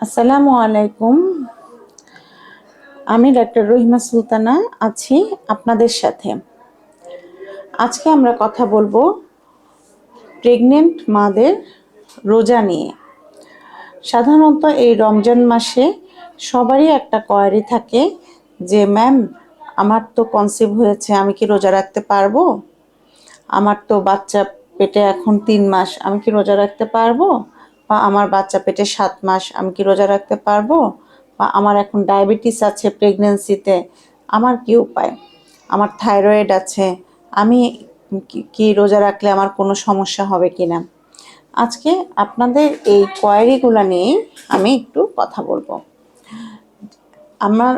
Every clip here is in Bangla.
আসসালামু আলাইকুম। আমি ডাক্তার রহিমা সুলতানা আছি আপনাদের সাথে। আজকে আমরা কথা বলবো প্রেগনেন্ট মাদের রোজা নিয়ে। সাধারণত এই রমজান মাসে সবারই একটা কোয়ারি থাকে যে ম্যাম, আমার তো কনসিভ হয়েছে, আমি কি রোজা রাখতে পারবো? আমার তো বাচ্চা পেটে এখন 3 মাস, আমি কি রোজা রাখতে পারবো? বা আমার বাচ্চা পেটে 7 মাস, আমি কি রোজা রাখতে পারবো? বা আমার এখন ডায়াবেটিস আছে প্রেগন্যান্সিতে, আমার কি উপায়? আমার থাইরয়েড আছে, আমি কি রোজা রাখলে আমার কোনো সমস্যা হবে কিনা? আজকে আপনাদের এই কোয়ারিগুলো নিয়ে আমি একটু কথা বলবো। আমার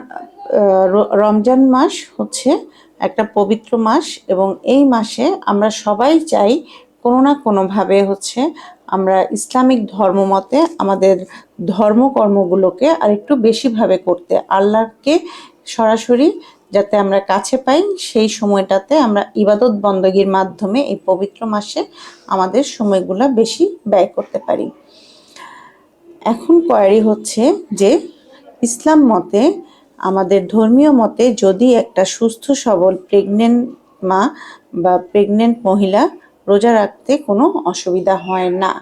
রমজান মাস হচ্ছে একটা পবিত্র মাস এবং এই মাসে আমরা সবাই চাই কোনো না কোনোভাবে হচ্ছে আমরা ইসলামিক ধর্মমতে আমাদের ধর্মকর্মগুলোকে আরেকটু বেশিভাবে করতে, আল্লাহকে সরাসরি যাতে আমরা কাছে পাই, সেই সময়টাতে আমরা ইবাদত বন্দগীর মাধ্যমে এই পবিত্র মাসে আমাদের সময়গুলো বেশি ব্যয় করতে পারি। এখন কোয়ারি হচ্ছে যে ইসলাম মতে, আমাদের ধর্মীয় মতে, যদি একটা সুস্থ সবল প্রেগনেন্ট মা বা প্রেগনেন্ট মহিলা রোজা রাখতে কোনো অসুবিধা হয় না।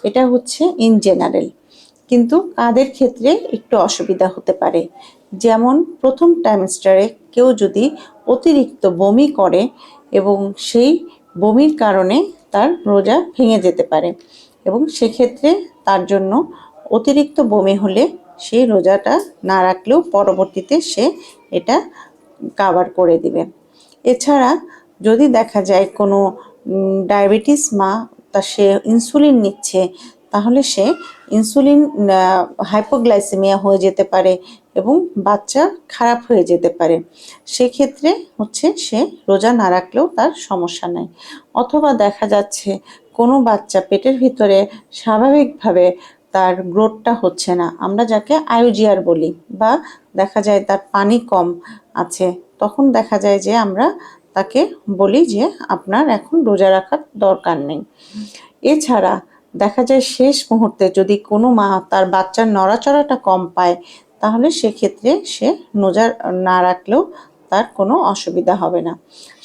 এটা হচ্ছে ইন জেনারেল। কিন্তু কাদের ক্ষেত্রে একটু অসুবিধা হতে পারে, যেমন প্রথম ট্রাইমেস্টারে কেউ যদি অতিরিক্ত বমি করে এবং সেই বমির কারণে তার রোজা ভেঙে যেতে পারে এবং সেক্ষেত্রে তার জন্য অতিরিক্ত বমি হলে সেই রোজাটা না রাখলেও পরবর্তীতে সে এটা কাভার করে দিবে। এছাড়া যদি দেখা যায় কোনো ডায়াবেটিস মা, তা সে ইনসুলিন নিচ্ছে, তাহলে সে ইনসুলিন হাইপোগ্লাইসেমিয়া হয়ে যেতে পারে এবং বাচ্চা খারাপ হয়ে যেতে পারে। সেক্ষেত্রে হচ্ছে সে রোজা না রাখলেও তার সমস্যা নাই। অথবা দেখা যাচ্ছে কোনো বাচ্চা পেটের ভিতরে স্বাভাবিকভাবে তার গ্রোথটা হচ্ছে না, আমরা যাকে আইউজিআর বলি, বা দেখা যায় তার পানি কম আছে, তখন দেখা যায় যে আমরা তাকে বলি যে আপনার এখন রোজা রাখার দরকার নেই। এছাড়া দেখা যায় শেষ মুহূর্তে যদি কোনো মা তার বাচ্চার নড়াচড়াটা কম পায়, তাহলে সেক্ষেত্রে সে রোজা না রাখলেও তার কোনো অসুবিধা হবে না।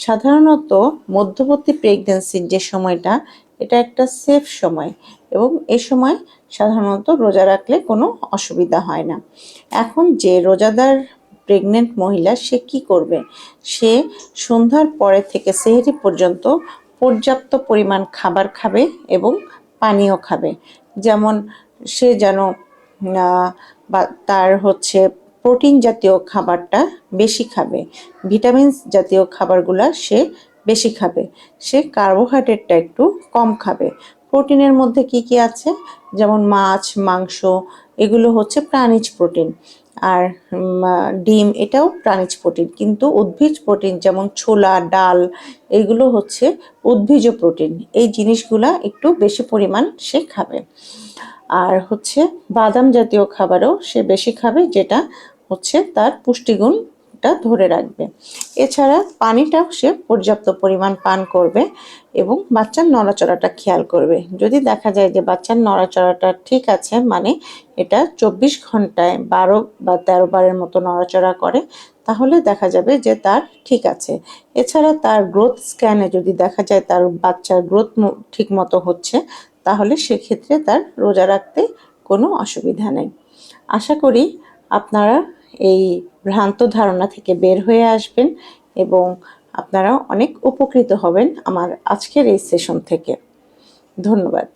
সাধারণত মধ্যবর্তী প্রেগন্যান্সির যে সময়টা, এটা একটা সেফ সময় এবং এ সময় সাধারণত রোজা রাখলে কোনো অসুবিধা হয় না। এখন যে রোজাদার প্রেগনেন্ট মহিলা, সে কি করবে? সে সন্ধ্যার পরে থেকে সেহরি পর্যন্ত পর্যাপ্ত পরিমাণ খাবার খাবে এবং পানীয় খাবে। যেমন সে যেন বা তার হচ্ছে প্রোটিন জাতীয় খাবারটা বেশি খাবে, ভিটামিনস জাতীয় খাবারগুলো সে বেশি খাবে, সে কার্বোহাইড্রেটটা একটু কম খাবে। প্রোটিনের মধ্যে কি কি আছে? যেমন মাছ, মাংস, এগুলো হচ্ছে প্রাণীজ প্রোটিন। আর ডিম, এটাও প্রাণীজ প্রোটিন। কিন্তু উদ্ভিজ প্রোটিন যেমন ছোলা, ডাল, এগুলো হচ্ছে উদ্ভিজ প্রোটিন। এই জিনিসগুলা একটু বেশি পরিমাণ সে খাবে। আর হচ্ছে বাদাম জাতীয় খাবারও সে বেশি খাবে, যেটা হচ্ছে তার পুষ্টিগুণটা ধরে রাখবে। এছাড়া পানিটাও সে পর্যাপ্ত পরিমাণ পান করবে এবং বাচ্চার নড়াচড়াটা খেয়াল করবে। যদি দেখা যায় যে বাচ্চার নড়াচড়াটা ঠিক আছে, মানে এটা 24 ঘন্টায় 12 বা 13 বারের মতো নড়াচড়া করে, তাহলে দেখা যাবে যে তার ঠিক আছে। এছাড়া তার গ্রোথ স্ক্যানে যদি দেখা যায় তার বাচ্চার গ্রোথ ঠিক মতো হচ্ছে, তাহলে সেক্ষেত্রে তার রোজা রাখতে কোনো অসুবিধা নেই। আশা করি আপনারা এই ভ্রান্ত ধারণা থেকে বের হয়ে আসবেন এবং আপনারা অনেক উপকৃত হবেন আমার আজকের এই সেশন থেকে। ধন্যবাদ।